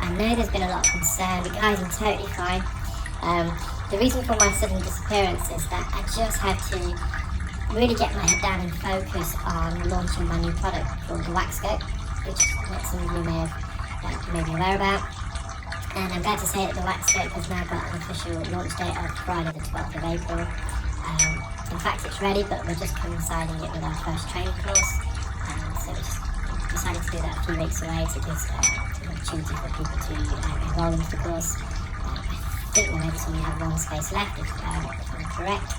I know there's been a lot of concern, but guys, I'm totally fine. The reason for my sudden disappearance is that I just had to really get my head down and focus on launching my new product called the Waxscope, which some of you may be aware about. And I'm glad to say that the Waxscope has now got an official launch date of Friday the 12th of April. In fact, it's ready, but we're just coinciding it with our first training course. So we just decided to do that a few weeks away to give an opportunity for people to enroll into the course. I think we maybe only have one space left, if I'm correct.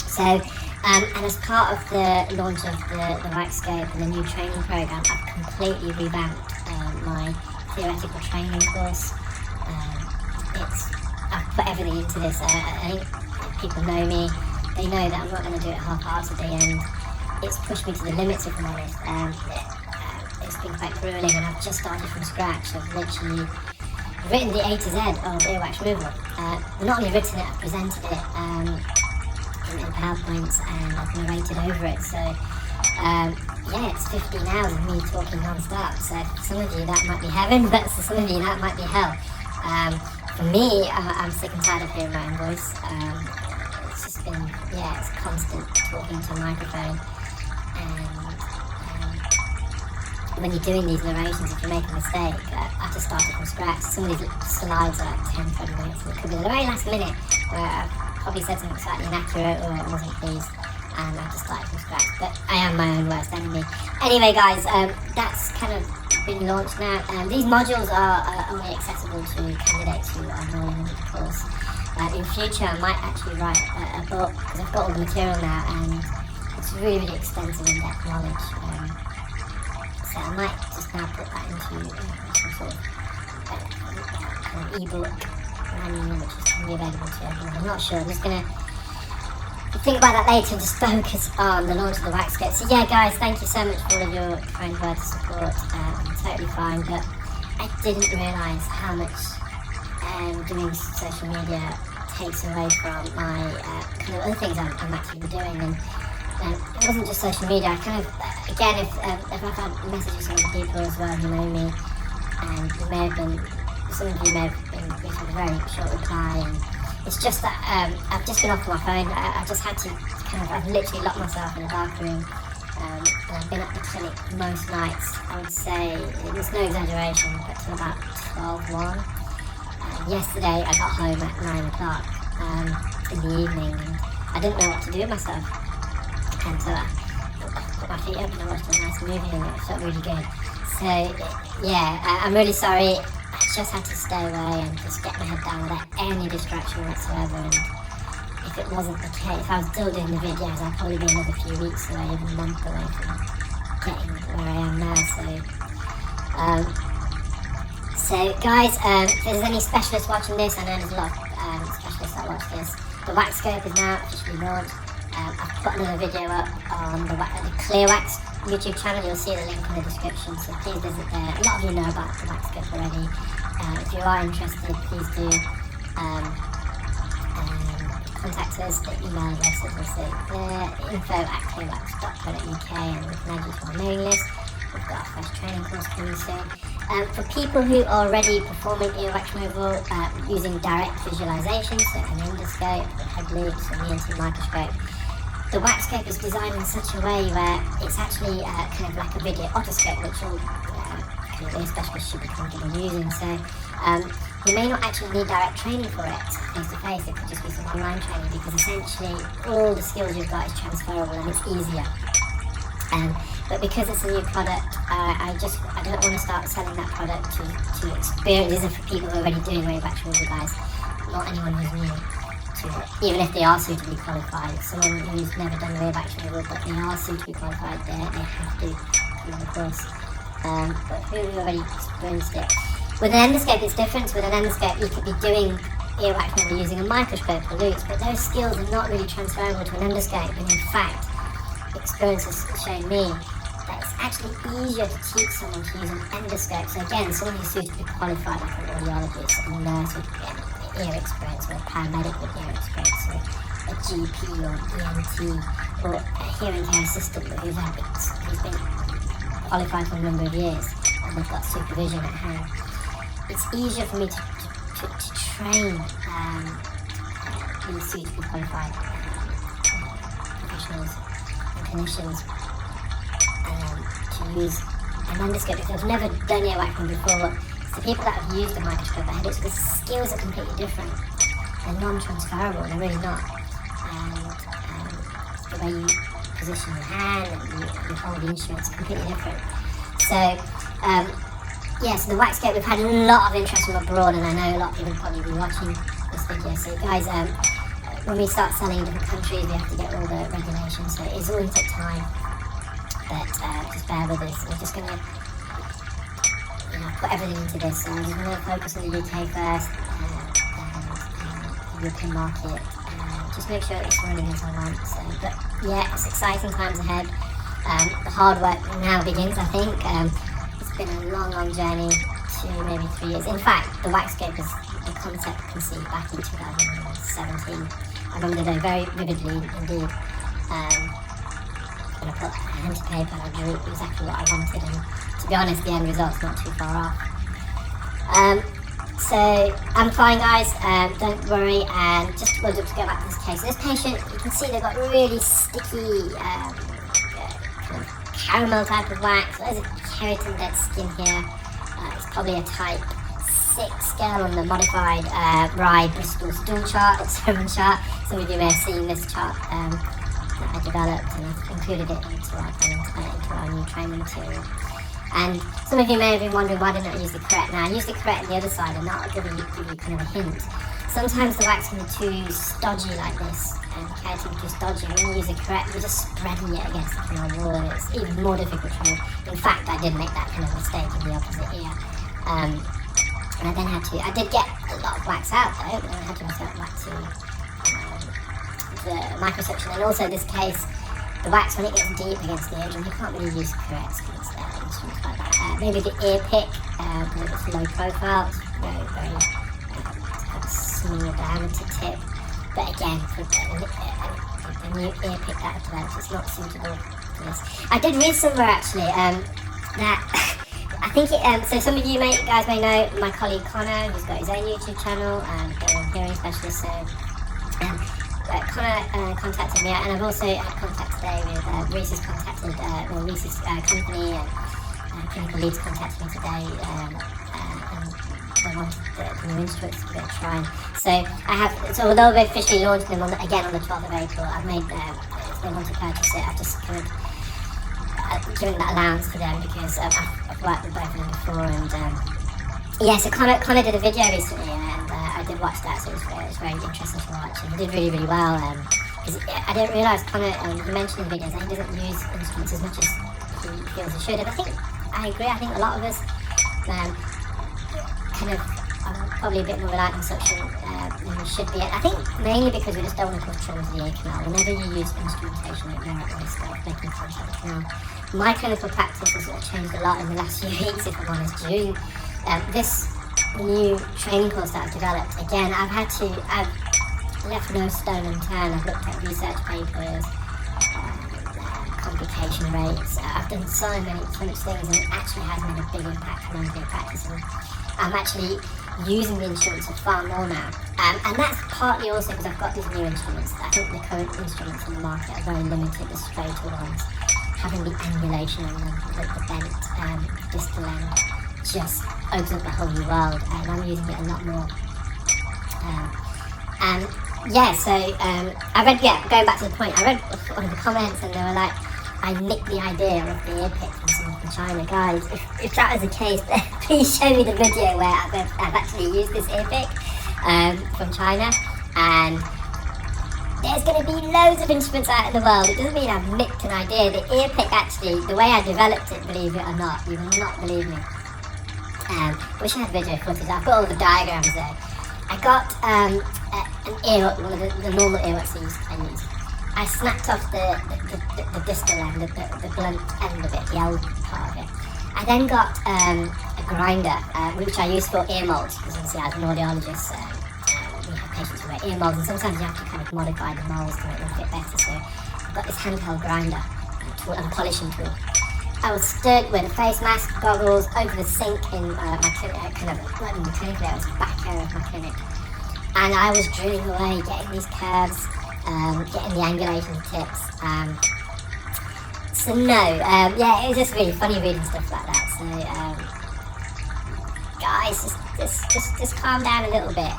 So, and as part of the launch of the Waxscope and the new training program, I've completely revamped my theoretical training course. I've put everything into this. I think if people know me, they know that I'm not going to do it half-heartedly, and it's pushed me to the limits, if I'm honest. It's been quite grueling, and I've just started from scratch. I've literally written the A to Z of earwax removal. Not only written it, I've presented it in PowerPoints, and I've narrated over it. So yeah, it's 15 hours of me talking non-stop. So for some of you that might be heaven, but for some of you that might be hell. For me, I'm sick and tired of hearing my own voice. It's just been, it's constant talking to a microphone. And when you're doing these narrations, if you make a mistake, I just started from scratch. Some of these slides are like 10, 20 minutes, and it could be the very last minute where I probably said something slightly inaccurate or I wasn't pleased, and I just started from scratch. But I am my own worst enemy. Anyway, guys, that's kind of been launched now. These modules are only accessible to candidates who are enrolling into the course. In future, I might actually write a book, because I've got all the material now, and it's really, really extensive in-depth knowledge. So I might just now put that into some sort of an ebook manual, which is going to be available to everyone. I'm not sure. I'm just going to think about that later and just focus on the launch of the Waxscope. So yeah, guys, thank you so much for all of your kind words of support. I'm totally fine, but I didn't realise how much doing social media takes away from my kind of other things I'm actually doing. And it wasn't just social media. I kind of, again, if I've had messages from other people as well who know me, and you may have been, some of you may have been written a very short reply, and it's just that I've just been off my phone. I just had to I've literally locked myself in a dark room, and I've been at the clinic most nights. I would say, there's no exaggeration, but till about 12:01. Yesterday I got home at 9 o'clock in the evening, and I didn't know what to do with myself. And so I put my feet up and I watched a nice movie, and it felt really good. So yeah, I'm really sorry. I just had to stay away and just get my head down without any distraction whatsoever. And if it wasn't the case, if I was still doing the videos, I'd probably be another few weeks away, even a month away from getting where I am now. So guys, if there's any specialists watching this, I know there's a lot of specialists that watch this. The Waxscope is now officially launched. I've put another video up on the Clearwax YouTube channel. You'll see the link in the description, so please visit there. A lot of you know about the Waxscope already. If you are interested, please do contact us. The email address is also there, info@clearwax.co.uk, and we can add you to our mailing list. We've got our first training course coming soon. For people who are already performing earwax removal using direct visualization, so an endoscope, a head loop, an ENT microscope, the Waxscope is designed in such a way where it's actually kind of like a video otoscope, which all kind of ear specialists should be comfortable using. So you may not actually need direct training for it face to face. It could just be some online training, because essentially all the skills you've got is transferable and it's easier. But because it's a new product, I don't want to start selling that product to experienced. These are for people who are already doing earwax removal, guys, not anyone who's new to it, even if they are suitably qualified. Someone who's never done earwax removal but they are suitably qualified, they have to come on the course. But who already experienced it. With an endoscope it's different. With an endoscope you could be doing earwax removal using a microscope or loose, but those skills are not really transferable to an endoscope, and in fact experience has shown me that it's actually easier to teach someone to use an endoscope. So again, someone who's suitably qualified, like an audiologist, a nurse with ear experience, or a paramedic with ear experience, or a GP or ENT, or a hearing care assistant who's been qualified for a number of years and they've got supervision at hand. it's easier for me to train these suitably qualified professionals and clinicians to use an endoscope because I've never done earwaxing before. So people that have used a microscope ahead, it's because the skills are completely different. They're non-transferable, they're really not. And the way you position your hand and you hold the instruments is completely different. So, so the waxscope, we've had a lot of interest from abroad, and I know a lot of people will probably be watching this video. So guys, when we start selling in different countries, we have to get all the regulations, so it's all going to take time. But just bear with us. We're just going to put everything into this. So I'm just going to focus on the UK first, and the European market, and just make sure it's running as I want. So, but yeah, it's exciting times ahead. The hard work now begins, I think. It's been a long journey, 2, maybe 3 years. In fact, the waxscope is the concept conceived back in 2017. I remember the day very vividly indeed. And I put a hand to paper and I drew exactly what I wanted, and to be honest, the end result's not too far off. So I'm fine, guys, don't worry, and we'll just go back to this case. This patient, you can see they've got really sticky kind of caramel type of wax. There's a keratin dead skin here. It's probably a type 6 scale on the modified Rye Bristol stool chart, experiment chart. Some of you may have seen this chart that I developed, and I've included it into our new training material. And some of you may have been wondering why didn't I use the Curette. Now I used the Curette on the other side, and that'll give you kind of a hint. Sometimes the wax can be too stodgy like this, and keratin too stodgy. When you use a Curette, you're just spreading it against the canal wall, and it's even more difficult to remove. In fact, I did make that kind of mistake in the opposite ear. And I then had to, I did get a lot of wax out though, but then I had to resort back to the microsuction. And also this case, the wax, when it gets deep against the eardrum, you can't really use Curettes because instruments like that. Maybe the ear pick, because it's low profile, it's very small diameter tip. But again, for the new ear pick that I've developed, it's not suitable for this. I did read somewhere actually that I think so some of you guys may know my colleague Connor, who's got his own YouTube channel, the hearing specialist. So Connor contacted me, and I've also had contact today with Reese's Reese's company, and Clinical Leads contacted me today, and they wanted the new instruments to give it a try. So although they've officially launched them on the 12th of April, I've made if they want to purchase it, I've just kind of given that allowance to them because I've worked with both of them before. And so Connor did a video recently, and I did watch that, so it was very interesting to watch, and he did really well. Because I didn't realise Connor, he mentioned in videos that he doesn't use instruments as much as he feels he should, and I agree. I think a lot of us kind of probably a bit more reliant on suction than we should be. I think mainly because we just don't want to cause trauma to the ear canal. Whenever you use instrumentation, you're at risk of making contact with the canal. My clinical practice has changed a lot in the last few weeks, if I'm honest. During this new training course that I've developed, again, I've left no stone unturned. I've looked at research papers, complication rates. I've done so much things, and it actually has made a big impact on my practice. And I'm actually using the instruments far more now, and that's partly also because I've got these new instruments. I think the current instruments in the market are very limited, the straighter ones, having the angulation on them, the bent distal end, just opens up a whole new world, and I'm using it a lot more. I read, going back to the point, I read one of the comments, and they were like, I nicked the idea of the ear pick from someone from China. Guys, if that was the case, then please show me the video where I've actually used this ear pick from China. And there's going to be loads of instruments out in the world. It doesn't mean I've nicked an idea. The ear pick, actually, the way I developed it, believe it or not, you will not believe me. Wish I had video footage. I've got all the diagrams there. I got an ear, one of the normal earwax I use. I snapped off the distal end, the blunt end of it, the L part of it. I then got a grinder, which I use for ear molds, because obviously as an audiologist, we have patients who wear ear molds, and sometimes you have to kind of modify the molds to make them fit better. So I've got this handheld grinder tool and polishing tool. I was stood with a face mask, goggles, over the sink in my clinic, kind of not in the clinic there, it was the back area of my clinic. And I was drilling away, getting these curves, getting the angulation tips. So no, yeah, it was just really funny reading stuff like that. So guys, just calm down a little bit.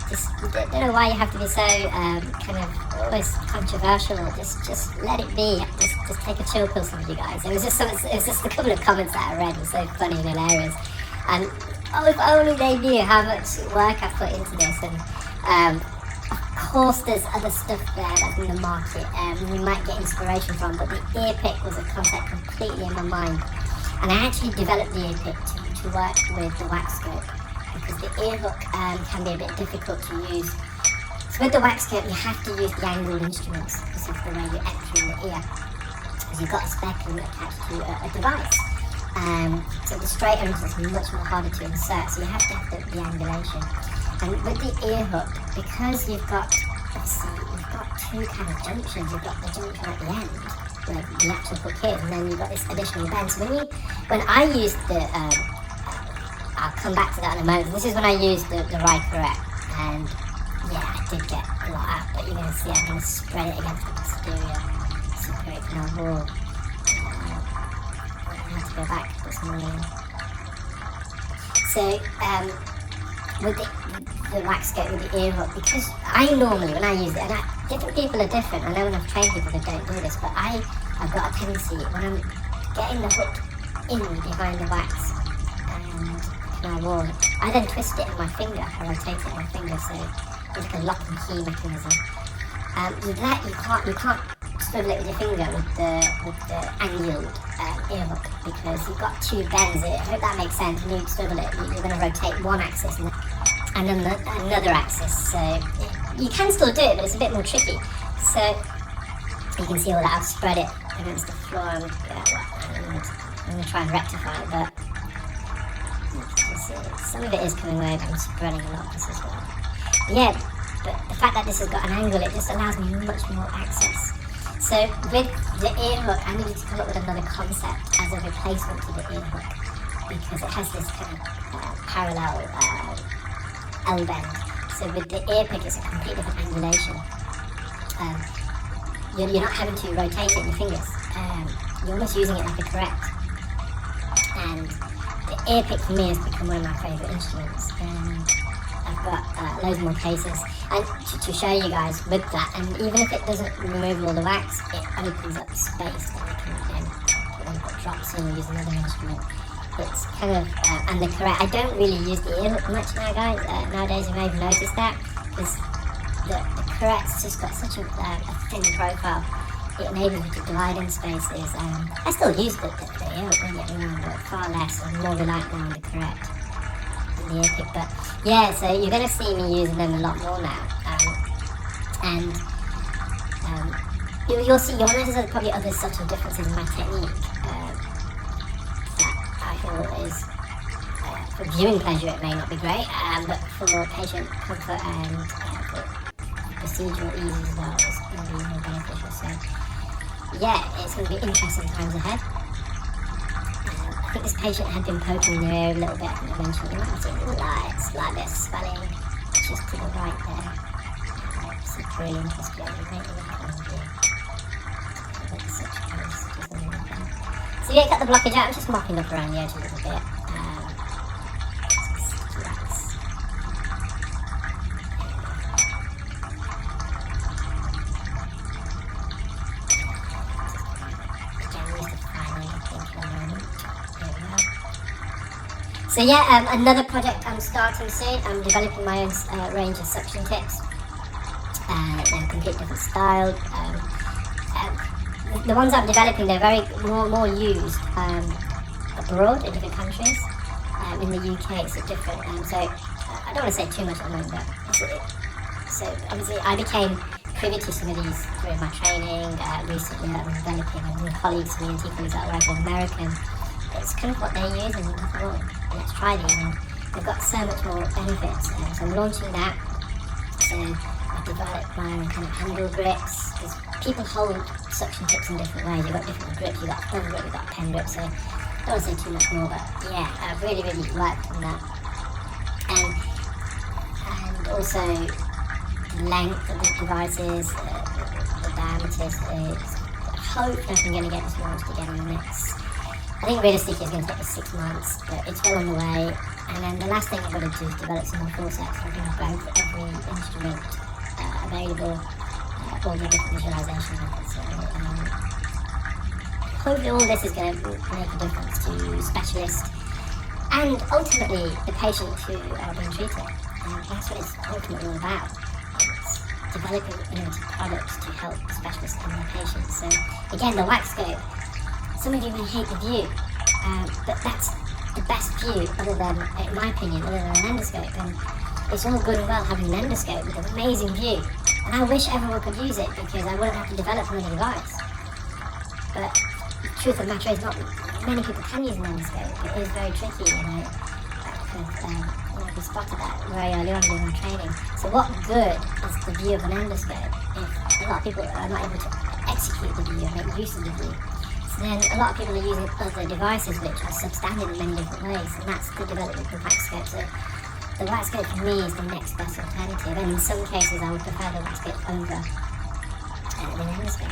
Just don't know why you have to be so kind of always controversial. Just let it be. Just take a chill pill, some of you guys. It was just a couple of comments that I read were so funny and hilarious. And oh, if only they knew how much work I put into this. And of course, there's other stuff there that's in the market we might get inspiration from. But the ear pick was a concept completely in my mind, and I actually developed the ear pick to work with the wax scope, because the ear hook can be a bit difficult to use. So with the wax scope, you have to use the angled instruments because of the way you enter in the ear, because you've got a speculum attached to a device. So the straight ends is much more harder to insert, so you have to have the angulation. And with the ear hook, because you've got two kind of junctions. You've got the junction at the end where the actual hook is, and then you've got this additional bend. So when I used the I'll come back to that in a moment. This is when I used the Rycorrect, and yeah, I did get a lot out, but you're going to see I'm going to spread it against the posterior superior canal wall. I had to go back this morning. So with the wax scope with the ear hook, because I normally, when I use it, and different people are different, I know when I've trained people that don't do this, but I've got a tendency, when I'm getting the hook in behind the wax and canal wall, I then twist it in my finger, I rotate it in my finger, so it's like a lock and key mechanism. With that, you can't swivel it with your finger with the angled ear hook, because you've got two bends. I hope that makes sense. When you swivel it, you're going to rotate one axis and then another axis. So you can still do it, but it's a bit more tricky. So you can see all that. I've spread it against the floor, and I'm going to try and rectify it, but some of it is coming away, but I'm spreading a lot of this as well. Yeah, but the fact that this has got an angle, it just allows me much more access. So with the ear hook, I needed to come up with another concept as a replacement to the ear hook, because it has this kind of parallel L bend. So with the ear pick, it's a complete different angulation. You're not having to rotate it in your fingers. You're almost using it like a correct. And the ear pick for me has become one of my favourite instruments. And I've got loads more cases. And to show you guys with that, and even if it doesn't remove all the wax, it opens up space that I can then put drops in or use another instrument. It's kind of, and the correct, I don't really use the ear hook much now, guys. Nowadays you may have noticed that, because the correct's just got such a thin profile. It enables you to glide in spaces. I still use the ear hook, don't get me wrong, but far less. I'm more reliant now on the correct than the ear pick. But yeah, so you're going to see me using them a lot more now. And you'll see, you'll notice there's probably other subtle differences in my technique that I feel is, for viewing pleasure it may not be great, but for patient comfort and for procedural ease as well, it's going to be more beneficial. So yeah, it's going to be interesting times ahead. I think this patient had been poking their ear a little bit. I think I mentioned, you might have seen lights like this swelling just to the right there. It's really interesting. So yeah, cut the blockage out. I'm just mopping up around the edge a little bit. So yeah, another project I'm starting soon. I'm developing my own range of suction tips. They're a complete different style. The ones I'm developing, they're very more used abroad in different countries. In the UK, it's a different. So I don't want to say too much at the moment, but so obviously I became privy to some of these through my training recently that I'm developing, and colleagues, ENT colleagues that work in American. It's kind of what they use, and I thought, well, let's try these, and they've got so much more benefits. So I'm launching that. So I I've developed my own kind of handle grips, because people hold suction tips in different ways. You've got different grips, you've got a thumb grip, you've got a pen grip, so I don't want to say too much more, but yeah, I've really worked on that. And also the length of the devices, the diameters, hopefully I'm going to get this launched again in the next, I think realistically it's going to take us 6 months, but it's well on the way. And then the last thing I've got to do is develop some more forceps. I'm going to have every instrument available, all the different visualization methods. So, hopefully all this is going to make a difference to specialists and ultimately the patient who are being treated. And that's what it's ultimately all about. It's developing innovative products to help specialists and their patients. So again, the wax scope, some of you may hate the view, but that's the best view, other than, in my opinion, other than an endoscope. And it's all good and well having an endoscope with an amazing view, and I wish everyone could use it because I wouldn't have to develop another device. But the truth of the matter is, not many people can use an endoscope. It is very tricky, we spotted that very early on during our training. So what good is the view of an endoscope if a lot of people are not able to execute the view and make use of the view? So then a lot of people are using other devices which are substandard in many different ways, and that's the development of the wax scope. So the wax scope for me is the next best alternative, and in some cases I would prefer the wax scope over the endoscope.